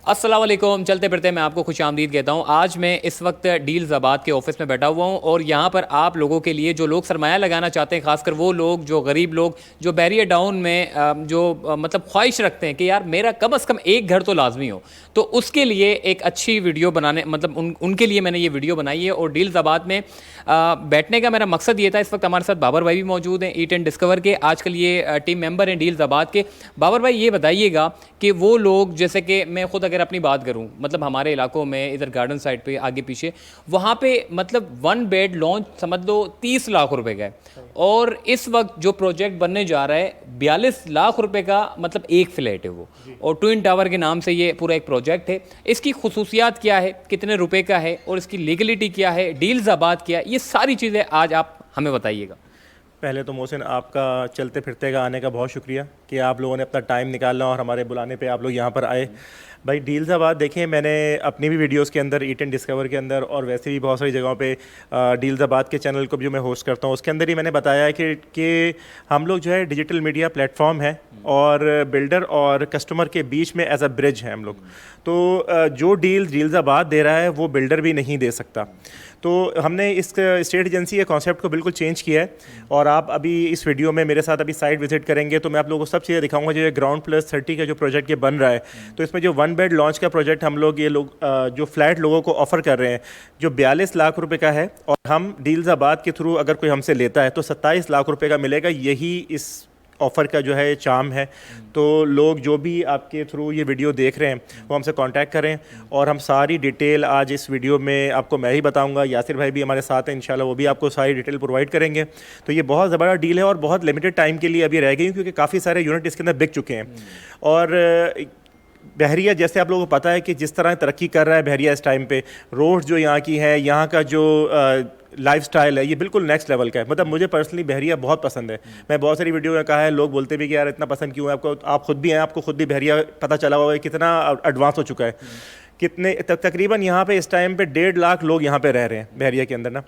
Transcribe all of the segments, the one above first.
अस्सलाम वालेकुम। चलते फिरते मैं आपको खुश आमदीद कहता हूँ। आज मैं इस वक्त डील्स आबाद के ऑफिस में बैठा हुआ हूँ और यहाँ पर आप लोगों के लिए जो लोग सरमाया लगाना चाहते हैं, खासकर वो लोग जो गरीब लोग जो बैरियर डाउन में मतलब ख्वाहिश रखते हैं कि यार मेरा कम अज़ कम एक घर तो लाजमी हो, तो उसके लिए एक अच्छी वीडियो बनाने मतलब उनके लिए मैंने ये वीडियो बनाई है। और डील्स आबाद में बैठने का मेरा मकसद ये था। इस वक्त हमारे साथ बाबर भाई भी मौजूद हैं, ईट एंड डिस्कवर के आजकल ये टीम मेंबर हैं डील्स आबाद के। बाबर भाई ये बताइएगा कि वो लोग, जैसे कि मैं खुद अगर अपनी बात करूं, मतलब हमारे इलाकों में इधर गार्डन साइड पे आगे पीछे वहाँ पे मतलब 1 बेड लॉन्च समझ लो 30 लाख रुपए का है। और इस वक्त जो प्रोजेक्ट बनने जा रहा है 42 लाख रुपए का, मतलब एक फ्लैट है वो, और ट्विन टावर के नाम से ये पूरा एक प्रोजेक्ट है। इसकी खुसूसियात क्या है, कितने रुपए का है और इसकी लीगलिटी क्या है, डील्स आबाद क्या है, ये सारी चीज़ें आज आप हमें बताइएगा। पहले तो मोहसिन, आपका चलते फिरते का आने का बहुत शुक्रिया कि आप लोगों ने अपना टाइम निकाला और हमारे बुलाने पे आप लोग यहाँ पर आए। भाई डील्स आबाद देखें, मैंने अपनी भी वीडियोस के अंदर, ईट एंड डिस्कवर के अंदर और वैसे भी बहुत सारी जगहों पे डील्स आबाद के चैनल को भी जो मैं होस्ट करता हूँ उसके अंदर ही मैंने बताया है कि हम लोग जो है डिजिटल मीडिया प्लेटफॉर्म है और बिल्डर और कस्टमर के बीच में एज अ ब्रिज है हम लोग। तो जो डील्स आबाद दे रहा है वो बिल्डर भी नहीं दे सकता। तो हमने इस स्टेट एजेंसी के कॉन्सेप्ट को बिल्कुल चेंज किया है। और आप अभी इस वीडियो में मेरे साथ अभी साइट विजिट करेंगे तो मैं आप लोगों को सब चीज़ें दिखाऊंगा। जो ग्राउंड प्लस 30 का जो प्रोजेक्ट ये बन रहा है, तो इसमें जो 1 बेड लॉन्च का प्रोजेक्ट हम लोग जो फ्लैट लोगों को ऑफर कर रहे हैं जो 42 लाख रुपए का है, और हम डील्स आबाद के थ्रू अगर कोई हमसे लेता है तो 27 लाख रुपए का मिलेगा। यही इस ऑफ़र का जो है चार्म है। तो लोग जो भी आपके थ्रू ये वीडियो देख रहे हैं वो हमसे कांटेक्ट करें और हम सारी डिटेल आज इस वीडियो में आपको मैं ही बताऊंगा। यासिर भाई भी हमारे साथ हैं, इंशाल्लाह वो भी आपको सारी डिटेल प्रोवाइड करेंगे। तो ये बहुत ज़बरदस्त डील है और बहुत लिमिटेड टाइम के लिए अभी रह गई, क्योंकि काफ़ी सारे यूनिट इसके अंदर बिक चुके हैं। और बहरिया, जैसे आप लोगों को पता है कि जिस तरह तरक्की कर रहा है बहरिया इस टाइम पे, रोड जो यहाँ की है, यहाँ का जो लाइफस्टाइल है, ये बिल्कुल नेक्स्ट लेवल का है। मतलब मुझे पर्सनली बहरिया बहुत पसंद है। मैं बहुत सारी वीडियो में कहा है, लोग बोलते भी कि यार इतना पसंद क्यों है आपको, आप खुद भी हैं, आपको खुद भी बहरिया पता चला होगा कितना एडवांस हो चुका है। कितने तकरीबन यहाँ पे इस टाइम पे 1.5 लाख लोग यहाँ पे रह रहे हैं बहरिया के अंदर ना।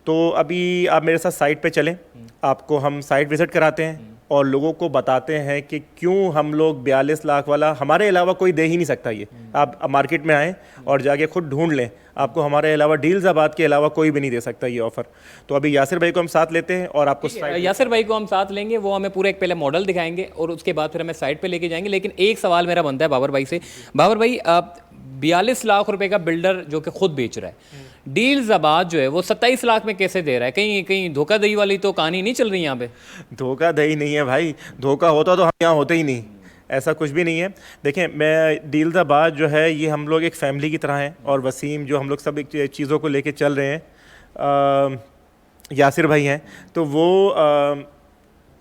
तो अभी आप मेरे साथ साइट पे चलें, आपको हम साइट विज़िट कराते हैं और लोगों को बताते हैं कि क्यों हम लोग 42 लाख वाला हमारे अलावा कोई दे ही नहीं सकता। ये आप मार्केट में आएँ और जाके खुद ढूंढ लें, आपको हमारे अलावा डील्स आबाद के अलावा कोई भी नहीं दे सकता ये ऑफ़र। तो अभी यासिर भाई को हम साथ लेते हैं और आपको यासिर भाई को हम साथ लेंगे, वो हमें पूरा एक पहले मॉडल दिखाएंगे और उसके बाद फिर हमें साइट पे लेके जाएंगे। लेकिन एक सवाल मेरा बनता है बाबर भाई से। बाबर भाई, 42 लाख रुपए का बिल्डर जो कि खुद बेच रहा है, डील्स आबाद जो है वो 27 लाख में कैसे दे रहा है? कहीं कहीं धोखाधड़ी वाली तो कहानी नहीं चल रही यहाँ पे? धोखाधड़ी नहीं है भाई, धोखा होता तो हम यहाँ होते ही नहीं, ऐसा कुछ भी नहीं है। देखें, मैं डील्स आबाद जो है ये हम लोग एक फ़ैमिली की तरह हैं और वसीम जो हम लोग सब एक चीज़ों को लेके चल रहे हैं, यासिर भाई हैं, तो वो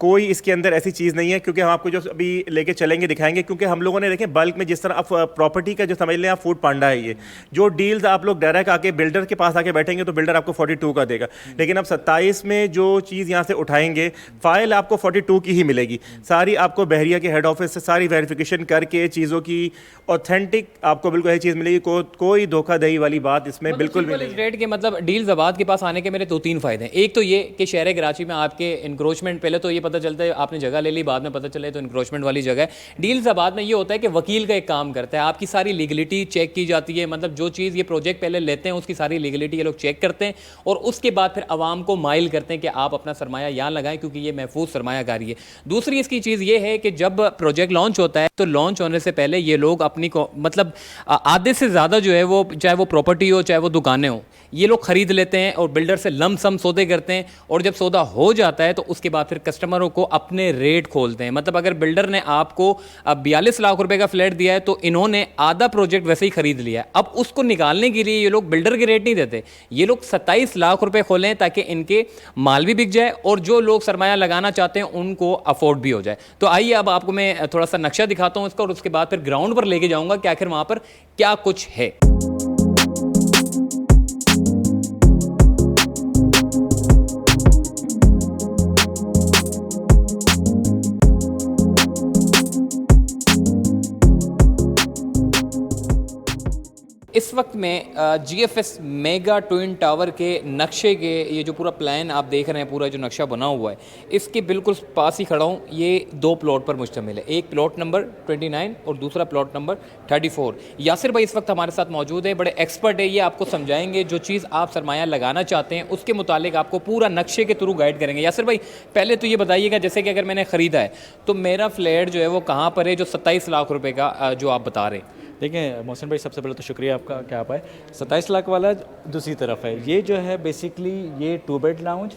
कोई इसके अंदर ऐसी चीज़ नहीं है। क्योंकि हम आपको जो अभी लेके चलेंगे दिखाएंगे, क्योंकि हम लोगों ने देखें बल्क में जिस तरह आप प्रॉपर्टी का जो समझ लें आप फूड पांडा है ये जो डील्स आप लोग डायरेक्ट आके बिल्डर के पास आके बैठेंगे तो बिल्डर आपको 42 का देगा। लेकिन अब 27 में जो चीज़ यहाँ से उठाएंगे, फाइल आपको 42 की ही मिलेगी। सारी आपको बहरिया के हेड ऑफिस से सारी वेरिफिकेशन करके चीज़ों की ऑथेंटिक आपको बिल्कुल यही चीज़ मिलेगी। कोई धोखाधड़ी वाली बात इसमें बिल्कुल भी नहीं। रेट के मतलब डील्स आबाद के पास आने के मेरे 2-3 फायदे हैं। एक तो ये कि शहर कराची में आपके इंक्रोचमेंट, पहले तो ये पता चलता है आपने जगह ले ली, बाद में पता चले तो इंक्रोचमेंट वाली जगह है। डील्स आबाद में ये होता है कि वकील का एक काम करता है, आपकी सारी लीगलिटी चेक की जाती है। मतलब जो चीज़ ये प्रोजेक्ट पहले लेते हैं उसकी सारी लीगलिटी ये लोग चेक करते हैं और उसके बाद फिर आवाम को माइल करते हैं कि आप अपना सरमाया यहाँ लगाएं, क्योंकि ये महफूज सरमायाकारी है। दूसरी इसकी चीज़ ये है कि जब प्रोजेक्ट लॉन्च होता है तो लॉन्च होने से पहले ये लोग अपनी को मतलब आधे से ज़्यादा जो है वो, चाहे वो प्रॉपर्टी हो चाहे वो दुकानें हो, ये लोग खरीद लेते हैं और बिल्डर से लमसम सौदे करते हैं। और जब सौदा हो जाता है तो उसके बाद फिर कस्टमरों को अपने रेट खोलते हैं। मतलब अगर बिल्डर ने आपको 42 लाख रुपए का फ्लैट दिया है तो इन्होंने आधा प्रोजेक्ट वैसे ही खरीद लिया है। अब उसको निकालने के लिए ये लोग बिल्डर के रेट नहीं देते, ये लोग 27 लाख रुपए खोलें ताकि इनके माल भी बिक जाए और जो लोग सरमाया लगाना चाहते हैं उनको अफोर्ड भी हो जाए। तो आइए अब आपको मैं थोड़ा सा नक्शा दिखाता हूँ इसका और उसके बाद फिर ग्राउंड पर लेके जाऊंगा कि आखिर वहां पर क्या कुछ है। इस वक्त में GFS मेगा ट्विन टावर के नक्शे के ये जो पूरा प्लान आप देख रहे हैं, पूरा जो नक्शा बना हुआ है, इसके बिल्कुल पास ही खड़ा हूँ। ये 2 प्लॉट पर मुश्तमिल है, एक प्लॉट नंबर 29 और दूसरा प्लॉट नंबर 34। यासिर भाई इस वक्त हमारे साथ मौजूद है, बड़े एक्सपर्ट है, ये आपको समझाएंगे जो चीज़ आप सरमाया लगाना चाहते हैं उसके मुतालिक आपको पूरा नक्शे के थ्रू गाइड करेंगे। यासिर भाई पहले तो ये बताइएगा, जैसे कि अगर मैंने ख़रीदा है तो मेरा फ्लैट जो है वो कहाँ पर है, जो 27 लाख रुपए का जो आप बता रहे हैं? देखिए मोहसिन भाई, सबसे पहले तो शुक्रिया आपका कि आप आए। 27 लाख वाला दूसरी तरफ है, ये जो है बेसिकली ये 2 बेड लाउंज,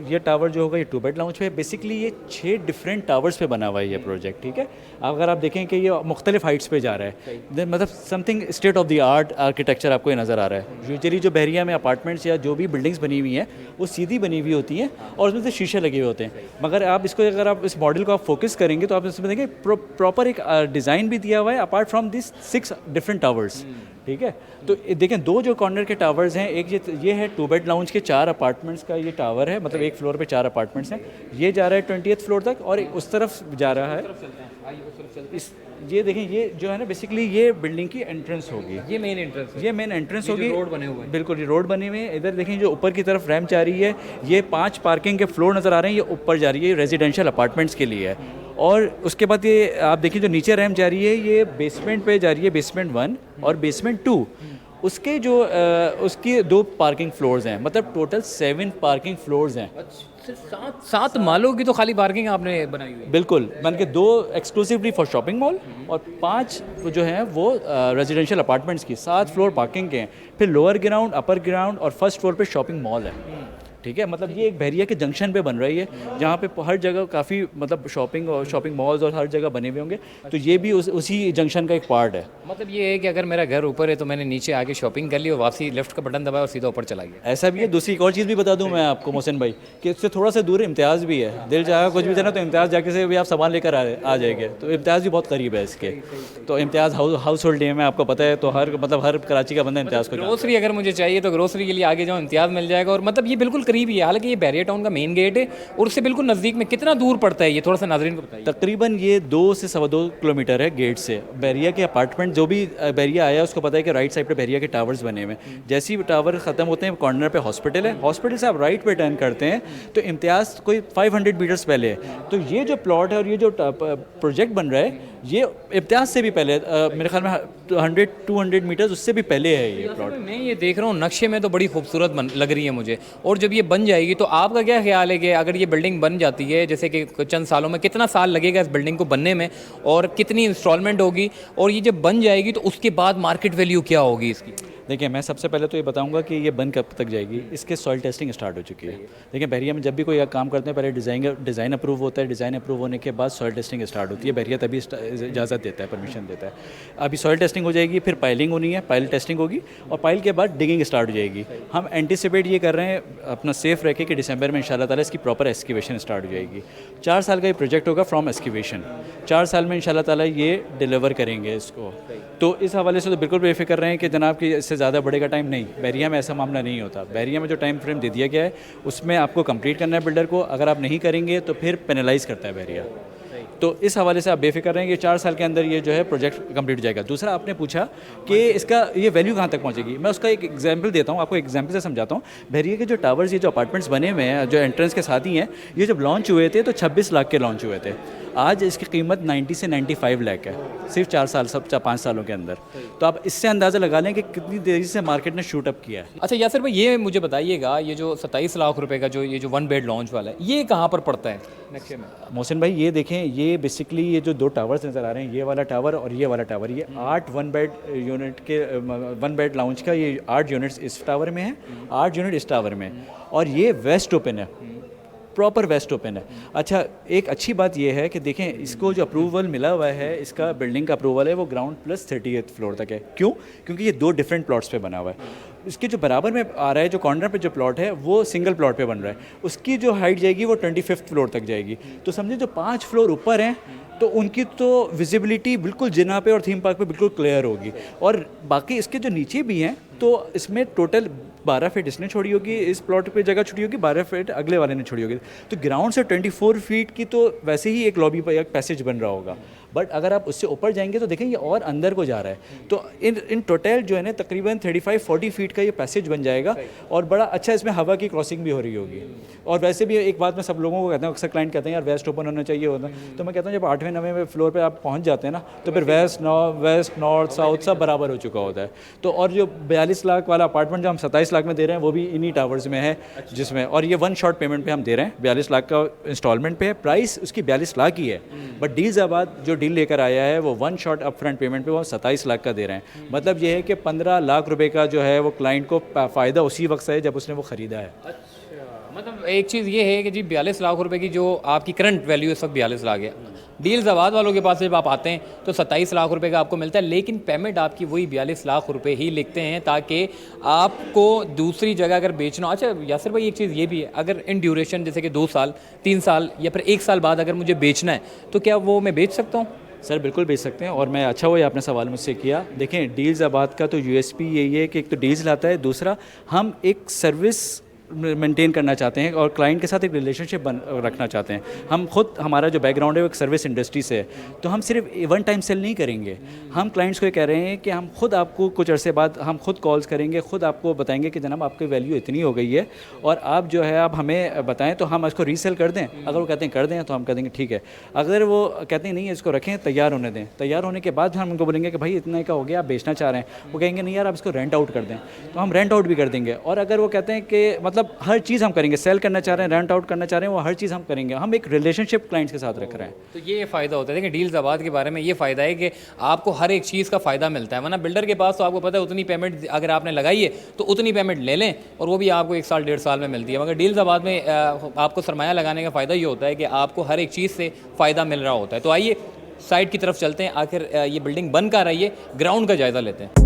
ये टावर जो होगा ये 2 बेड लाउंज पे। बेसिकली ये 6 डिफरेंट टावर्स पे बना हुआ है ये प्रोजेक्ट, ठीक है। अगर आप देखें कि ये मुख्तलिफ हाइट्स पे जा रहा है, मतलब something state of the art architecture आपको ये नज़र आ रहा है। यूजुअली जो बहरिया में अपार्टमेंट्स या जो भी बिल्डिंग्स बनी हुई हैं वो सीधी बनी हुई होती हैं और उसमें से शीशे लगे हुए होते हैं, मगर आप इसको अगर आप इस मॉडल को आप फोकस करेंगे तो आप इसमें देखेंगे प्रॉपर एक डिज़ाइन भी दिया हुआ है apart from this 6 different towers, ठीक है। तो देखें 2 जो कॉर्नर के टावर्स हैं, एक ये है 2 बेड लाउंज के 4 अपार्टमेंट्स का ये टावर है, मतलब एक फ्लोर पे 4 अपार्टमेंट्स हैं। ये जा रहा है 20th फ्लोर तक और उस तरफ जा रहा है। इस ये देखें, ये जो है ना बेसिकली ये बिल्डिंग की एंट्रेंस होगी, ये मेन एंट्रेंस है, ये मेन एंट्रेंस होगी। रोड बने हुए हैं, बिल्कुल ये रोड बने हुए हैं। इधर देखें जो ऊपर की तरफ रैंप जा रही है, ये 5 पार्किंग के फ्लोर नज़र आ रहे हैं, ये ऊपर जा रही है, रेजिडेंशियल अपार्टमेंट्स के लिए है। और उसके बाद ये आप देखिए जो नीचे रैंप जा रही है ये बेसमेंट पे जा रही है, बेसमेंट 1 और बेसमेंट 2। उसके जो उसकी 2 पार्किंग फ्लोर्स हैं, मतलब टोटल 7 पार्किंग फ्लोर्स हैं। सात मालों की तो खाली पार्किंग आपने बनाई हुई है? बिल्कुल, बन के 2 एक्सक्लूसिवली फॉर शॉपिंग मॉल और 5 जो हैं वो रेजिडेंशियल अपार्टमेंट्स की। 7 फ्लोर पार्किंग के हैं, फिर लोअर ग्राउंड, अपर ग्राउंड और फर्स्ट फ्लोर पे शॉपिंग मॉल है, ठीक है। मतलब ये एक बहरिया के जंक्शन पे बन रही है जहाँ पे हर जगह काफ़ी मतलब शॉपिंग मॉल्स और हर जगह बने हुए होंगे, तो ये भी उसी जंक्शन का एक पार्ट है। मतलब ये है कि अगर मेरा घर ऊपर है तो मैंने नीचे आके शॉपिंग कर ली और वापसी लेफ्ट का बटन दबाया और सीधा ऊपर चला गया। ऐसा भी है। दूसरी एक और चीज़ भी बता दूं मैं आपको मोहसिन भाई कि इससे थोड़ा सा दूर इम्तियाज़ भी है। दिल चाहे कुछ भी देना तो इम्तियाज़ जाके से भी आप सामान लेकर आ जाएंगे, तो इम्तियाज़ भी बहुत करीब है इसके। तो इम्तियाज़ हाउस होल्ड नेम है, आपको पता है, तो हर कराची का बंदा इम्तियाज़ को ग्रोसरी अगर मुझे चाहिए तो ग्रोसरी के लिए आगे जाओ, इम्तियाज़ मिल जाएगा। और मतलब ये बिल्कुल करीब ही है, हालांकि ये बहरिया टाउन का मेन गेट है और उससे बिल्कुल नज़दीक में। कितना दूर पड़ता है ये, थोड़ा सा नाज़रीन को बताइए? तकरीबन ये 2 से 2.25 किलोमीटर है गेट से। बहरिया के अपार्टमेंट, जो भी बहरिया आया उसको पता है कि राइट साइड पे बहरिया के टावर्स बने हुए हैं। जैसे ही टावर ख़त्म होते हैं कॉर्नर पे हॉस्पिटल है, हॉस्पिटल से आप राइट पे टर्न करते हैं तो इम्तियाज़ कोई 500 मीटर्स पहले है। तो ये जो प्लॉट है और ये जो प्रोजेक्ट बन रहा है ये इम्तियाज़ से भी पहले मेरे ख्याल में 100-200 मीटर्स उससे भी पहले है ये प्लॉट। मैं ये देख रहा हूँ नक्शे में तो बड़ी खूबसूरत लग रही है मुझे। और जब ये बन जाएगी तो आपका क्या ख्याल है कि अगर ये बिल्डिंग बन जाती है, जैसे कि चंद सालों में, कितना साल लगेगा इस बिल्डिंग को बनने में और कितनी इंस्टॉलमेंट होगी, और ये जब बन जाएगी तो उसके बाद मार्केट वैल्यू क्या होगी इसकी? देखिए मैं सबसे पहले तो ये बताऊंगा कि ये बन कब तक जाएगी। इसके सॉइल टेस्टिंग स्टार्ट हो चुकी है। देखिए बहरिया में जब भी कोई काम करते हैं पहले डिज़ाइन अप्रूव होता है, डिज़ाइन अप्रूव होने के बाद सॉइल टेस्टिंग स्टार्ट होती है। बहरिया तभी इजाज़त देता है, परमिशन देता है। अभी सॉइल टेस्टिंग हो जाएगी, फिर पाइलिंग होनी है, पाइल टेस्टिंग होगी और पाइल के बाद डिगिंग स्टार्ट हो जाएगी। हम एंटिसिपेट ये कर रहे हैं अपना सेफ रह के कि दिसंबर में इंशाल्लाह ताला इसकी प्रॉपर एक्सकेवेशन स्टार्ट हो जाएगी। 4 साल का ये प्रोजेक्ट होगा फ्रॉम एक्सकेवेशन। 4 साल में इंशाल्लाह ताला ये डिलीवर करेंगे इसको। तो इस हवाले से तो बिल्कुल बेफिक्र रहें कि जनाब कि इससे ज़्यादा बढ़ेगा टाइम नहीं। बहरिया में ऐसा मामला नहीं होता। बहरिया में जो टाइम फ्रेम दे दिया गया है उसमें आपको कंप्लीट करना है बिल्डर को। अगर आप नहीं करेंगे तो फिर पेनलाइज़ करता है बहरिया। तो इस हवाले से आप बेफिक्र रहें कि 4 साल के अंदर ये जो है प्रोजेक्ट कंप्लीट हो जाएगा। दूसरा आपने पूछा कि इसका ये वैल्यू कहाँ तक पहुँचेगी, मैं उसका एक एग्जांपल देता हूँ आपको, एग्जांपल से समझाता हूँ। बहरिया के जो टावर्स, ये जो अपार्टमेंट्स बने हुए हैं जो एंट्रेंस के साथ ही हैं, ये जब लॉन्च हुए थे तो 26 लाख के लॉन्च हुए थे। आज इसकी कीमत 90 से 95 लाख है, सिर्फ 5 सालों के अंदर। तो आप इससे अंदाज़ा लगा लें कि कितनी देरी से मार्केट ने शूट अप किया है। अच्छा यासिर भाई, ये मुझे बताइएगा, ये जो 27 लाख रुपए का ये जो 1 बेड लॉन्च वाला है, ये कहाँ पर पड़ता है नक्शे में? मोहसिन भाई ये देखें, ये बेसिकली ये जो 2 टावर्स नज़र आ रहे हैं, ये वाला टावर और ये वाला टावर, ये 8 1 बेड यूनिट के 1 बेड लाउंज का ये 8 यूनिट्स इस टावर में है, 8 यूनिट इस टावर में, और ये वेस्ट ओपन है, प्रॉपर वेस्ट ओपन है। अच्छा, एक अच्छी बात यह है कि देखें इसको जो अप्रूवल मिला हुआ है, इसका बिल्डिंग का अप्रूवल है वो ग्राउंड प्लस 30th फ्लोर तक है। क्यों? क्योंकि ये 2 डिफरेंट प्लॉट्स पे बना हुआ है। इसके जो बराबर में आ रहा है, जो कॉर्नर पे जो प्लॉट है वो सिंगल प्लॉट पे बन रहा है, उसकी जो हाइट जाएगी वो 25th फ्लोर तक जाएगी। तो समझे जो 5 फ्लोर ऊपर हैं तो उनकी तो विजिबिलिटी बिल्कुल जिना पे और थीम पार्क पे बिल्कुल क्लियर होगी। और बाकी इसके जो नीचे भी हैं तो इसमें टोटल 12 फीट इसने छोड़ी होगी, इस प्लॉट पे जगह छोड़ी होगी, 12 फीट अगले वाले ने छोड़ी होगी। तो ग्राउंड से 24 फीट की तो वैसे ही एक लॉबी पर एक पैसेज बन रहा होगा, बट अगर आप उससे ऊपर जाएंगे तो देखें ये और अंदर को जा रहा है। तो इन टोटल जो है ना तकरीबन 35-40 फीट का ये पैसेज बन जाएगा और बड़ा अच्छा इसमें हवा की क्रॉसिंग भी हो रही होगी। और वैसे भी एक बात मैं सब लोगों को कहता हूँ, अक्सर क्लाइंट कहते हैं यार वेस्ट ओपन होना चाहिए होता है, तो मैं कहता हूँ जब 8वें-9वें फ्लोर पर आप पहुँच जाते हैं ना तो फिर वेस्ट नॉर्थ साउथ सब बराबर हो चुका होता है। तो और जो 42 लाख वाला अपार्टमेंट जो हम 27 लाख में दे रहे हैं वो भी इन्हीं टावर्स में है जिसमें, और ये 1 शॉट पेमेंट पे हम दे रहे हैं, 42 लाख का इंस्टॉलमेंट पे है, प्राइस उसकी 42 लाख ही है, बट डील्स आबाद जो डील लेकर आया है वो 1 शॉट अप फ्रंट पेमेंट पे वो 27 लाख का दे रहे हैं। मतलब ये है कि 15 लाख रुपए का जो है वो क्लाइंट को फ़ायदा उसी वक्त है जब उसने वो ख़रीदा है। मतलब एक चीज़ ये है कि जी 42 लाख रुपए की जो आपकी करंट वैल्यू इस वक्त 42 लाख है, डील्स आबाद वालों के पास जब आप आते हैं तो 27 लाख रुपए का आपको मिलता है, लेकिन पेमेंट आपकी वही 42 लाख रुपए ही लिखते हैं ताकि आपको दूसरी जगह अगर बेचना। अच्छा यासिर भाई एक चीज़ ये भी है, अगर इन ड्यूरेशन जैसे कि 2 साल 3 साल या फिर 1 साल बाद अगर मुझे बेचना है तो क्या वो मैं बेच सकता हूँ? सर बिल्कुल बेच सकते हैं, और मैं अच्छा हुआ आपने सवाल मुझसे किया। देखें डील्स आबाद का तो यूएसपी यही है कि एक तो डील्स लाता है, दूसरा हम एक सर्विस मेंटेन करना चाहते हैं और क्लाइंट के साथ एक रिलेशनशिप रखना चाहते हैं। हम खुद हमारा जो बैकग्राउंड है वो एक सर्विस इंडस्ट्री से है, तो हम सिर्फ 1 टाइम सेल नहीं करेंगे, हम क्लाइंट्स को ये कह रहे हैं कि हम खुद आपको कुछ अरसे बाद हम खुद कॉल्स करेंगे, खुद आपको बताएंगे कि जनाब आपकी वैल्यू इतनी हो गई है और आप जो है आप हमें बताएं तो हम इसको रीसेल कर दें। अगर वो कहते हैं कर दें तो हम कह देंगे ठीक है, अगर वो कहते हैं नहीं इसको रखें तैयार होने दें, तैयार होने के बाद हम उनको बोलेंगे कि भाई इतना का हो गया आप बेचना चाह रहे हैं, वो कहेंगे नहीं यार आप इसको रेंट आउट कर दें, तो हम रेंट आउट भी कर देंगे। और अगर वो कहते हैं कि मतलब हर चीज़ हम करेंगे, सेल करना चाह रहे हैं, रेंट आउट करना चाह रहे हैं, वो हर चीज़ हम करेंगे, हम एक रिलेशनशिप क्लाइंट्स के साथ रख रहे हैं। तो ये फ़ायदा होता है। देखिए डील्स आबाद के बारे में ये फ़ायदा है कि आपको हर एक चीज़ का फ़ायदा मिलता है, वरना बिल्डर के पास तो आपको पता है उतनी पेमेंट अगर आपने लगाई है तो उतनी पेमेंट ले लें और वो भी आपको 1 साल 1.5 साल में मिलती है, मगर डील्स आबाद में आपको सरमाया लगाने का फ़ायदा ये होता है कि आपको हर एक चीज़ से फ़ायदा मिल रहा होता है। तो आइए साइड की तरफ चलते हैं, आखिर ये बिल्डिंग बन कर रही है, ग्राउंड का जायज़ा लेते हैं।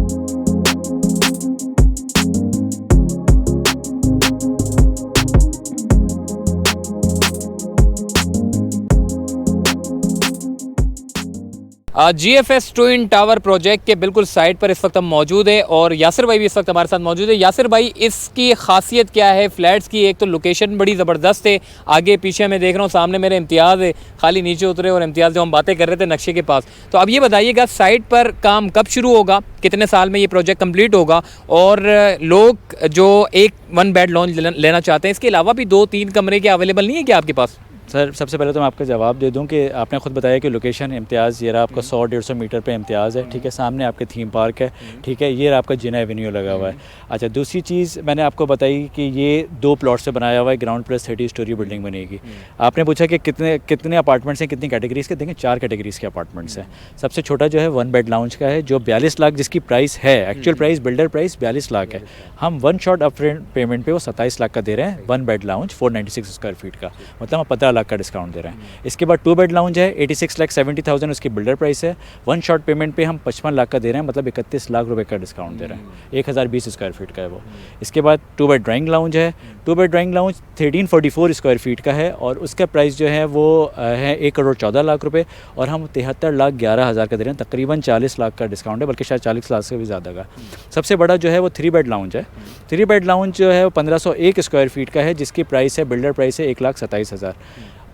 GFS ट्विन टावर प्रोजेक्ट के बिल्कुल साइड पर इस वक्त हम मौजूद है और यासिर भाई भी इस वक्त हमारे साथ मौजूद है। यासिर भाई इसकी खासियत क्या है फ्लैट्स की? एक तो लोकेशन बड़ी ज़बरदस्त है, आगे पीछे मैं देख रहा हूँ, सामने मेरे इम्तियाज़ है, खाली नीचे उतरे और इम्तियाज़ जो हम बातें कर रहे थे नक्शे के पास। तो अब ये बताइएगा साइट पर काम कब शुरू होगा, कितने साल में ये प्रोजेक्ट कम्प्लीट होगा, और लोग जो 1 बेड लॉन्च लेना चाहते हैं इसके अलावा भी 2-3 कमरे के अवेलेबल नहीं है क्या आपके पास? सर सबसे पहले तो मैं आपका जवाब दे दूं कि आपने खुद बताया कि लोकेशन इम्तियाज़ ये रहा आपका 100-150 मीटर पे इम्तियाज़ है, ठीक है, सामने आपके थीम पार्क है, ठीक है, ये रहा आपका जिना एवेन्यू लगा हुआ है। अच्छा दूसरी चीज़ मैंने आपको बताई कि ये 2 प्लॉट से बनाया हुआ है, ग्राउंड प्लस 30 स्टोरी बिल्डिंग बनेगी। आपने पूछा कि कितने अपार्टमेंट्स हैं, कितनी कैटेगरीज़ के? देखें 4 कैटेगरीज़ के अपार्टमेंट्स हैं। सबसे छोटा जो है 1 बेड लाउंज का है जो 42 लाख जिसकी प्राइस है, actual price builder price 42 lakh है, हम 1 शॉट अप पेमेंट पे वो 27 लाख का दे रहे हैं। 1 बेड लाउंज 496 स्क्वायर फीट का, मतलब हम 15 लाख का डिस्काउंट दे रहे हैं। इसके बाद 2 बेड लाउंज है 86,70,000 उसकी बिल्डर प्राइस है, 1 शॉट पेमेंट पे हम 55 लाख का दे रहे हैं, मतलब 31 लाख रुपए का डिस्काउंट दे रहे हैं। 1020 स्क्वायर फीट का है वो। इसके बाद 2 बेड ड्राइंग लाउंज है, 2 bed drawing lounge 1344 square feet का है और उसका प्राइस जो है वो है 1,14,00,000 रुपये और हम 73,11,000 का दे रहे हैं, तकरीबन 40 लाख का डिस्काउंट है, बल्कि शायद 40 लाख से भी ज़्यादा का। सबसे बड़ा जो है वो 3 बेड लाउंज है। 3 बेड लाउंज जो है वो 1501 स्क्वायर फीट का है जिसकी प्राइस है बिल्डर प्राइस है 1,27,000,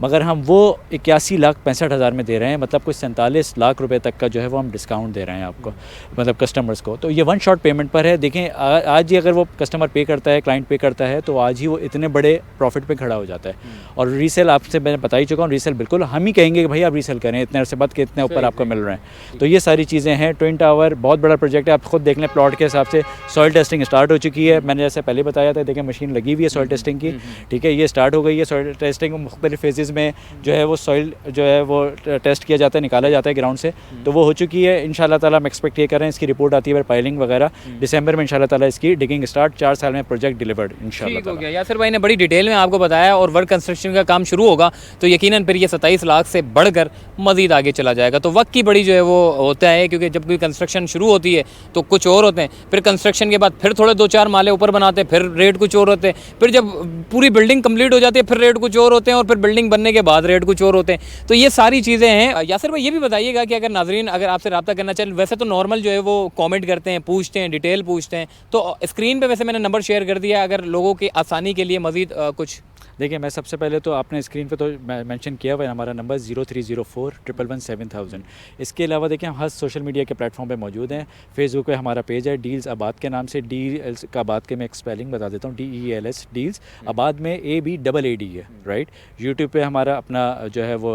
मगर हम वो 81,65,000 में दे रहे हैं, मतलब कुछ 47 लाख रुपए तक का जो है वो हम डिस्काउंट दे रहे हैं आपको, मतलब कस्टमर्स को। तो ये 1 शॉट पेमेंट पर है। देखें आज ही अगर वो कस्टमर पे करता है, क्लाइंट पे करता है, तो आज ही वो इतने बड़े प्रॉफिट पे खड़ा हो जाता है। और रीसेल आपसे मैं बता ही चुका हूँ, रीसेल बिल्कुल हम ही कहेंगे कि भाई आप रीसेल करें, इतने अरसे बाद के इतने ऊपर आपको मिल रहे हैं। तो ये सारी चीज़ें हैं। ट्विन टावर बहुत बड़ा प्रोजेक्ट है, आप खुद देख लें प्लॉट के हिसाब से। सॉइल टेस्टिंग स्टार्ट हो चुकी है, मैंने जैसे पहले बताया था, देखें मशीन लगी हुई है सॉइल टेस्टिंग की, ठीक है, ये स्टार्ट हो गई है। सॉइल टेस्टिंग मुख्तलिफ फेजेज़ में जो है वो सॉइल जो है वो टेस्ट किया जाता है, निकाला जाता है ग्राउंड से, तो वो हो चुकी है। इंशाल्लाह ताला हम एक्सपेक्ट ये कर रहे हैं इसकी रिपोर्ट आती है पाइलिंग वगैरह दिसंबर में, इंशाल्लाह ताला इसकी डिगिंग स्टार्ट, 4 साल में प्रोजेक्ट डिलीवर्ड इंशाल्लाह ताला। ठीक हो गया। यासिर भाई ने बड़ी डिटेल में आपको बताया और वर्क कंस्ट्रक्शन का काम शुरू होगा तो यकीनन फिर ये 27 लाख से बढ़कर मज़ीद आगे चला जाएगा। तो वक्त की बड़ी जो है वो होता है, क्योंकि जब कोई कंस्ट्रक्शन शुरू होती है तो कुछ और होते हैं, फिर कंस्ट्रक्शन के बाद फिर थोड़े 2-4 माले ऊपर बनाते हैं, फिर रेट कुछ और होते हैं, फिर जब पूरी बिल्डिंग कंप्लीट हो जाती है फिर रेट कुछ और होते हैं, और फिर बिल्डिंग बनने के बाद रेट कुछ और होते हैं। तो ये सारी चीज़ें हैं। यासिर भाई ये भी बताइएगा कि अगर नाजरीन अगर आपसे रब्ता करना चाहें, वैसे तो नॉर्मल जो है वो कमेंट करते हैं, पूछते हैं, डिटेल पूछते हैं, तो स्क्रीन पे वैसे मैंने नंबर शेयर कर दिया, अगर लोगों की आसानी के लिए मज़ीद कुछ। देखिए, मैं सबसे पहले तो आपने स्क्रीन पे तो मेंशन किया हुआ है हमारा नंबर 03041117,000। इसके अलावा देखिए हम हर सोशल मीडिया के प्लेटफॉर्म पे मौजूद हैं। फेसबुक पे हमारा पेज है डील्स आबाद के नाम से, डील्स का आबाद के मैं एक स्पेलिंग बता देता हूँ, DELS डील्स, आबाद में ABAD है, राइट। यूट्यूब पे हमारा अपना जो है वो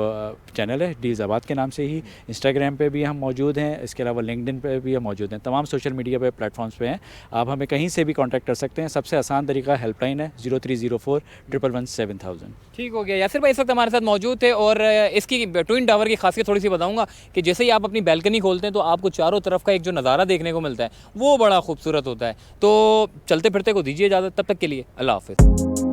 चैनल है डील्स आबाद के नाम से ही। इंस्टाग्राम पे भी हम मौजूद हैं, इसके अलावा लिंक्डइन पे भी हम मौजूद हैं। तमाम सोशल मीडिया पे प्लेटफॉर्म्स पे हैं, आप हमें कहीं से भी कॉन्टैक्ट कर सकते हैं। सबसे आसान तरीका हेल्पलाइन है 03041117,000। ठीक हो गया। यासिर भाई इस वक्त हमारे साथ मौजूद थे और इसकी ट्विन टावर की खासियत थोड़ी सी बताऊंगा कि जैसे ही आप अपनी बैल्कनी खोलते हैं तो आपको चारों तरफ का एक जो नज़ारा देखने को मिलता है वो बड़ा खूबसूरत होता है। तो चलते फिरते को दीजिए इजाज़त, तब तक के लिए अल्लाह हाफ़िज़।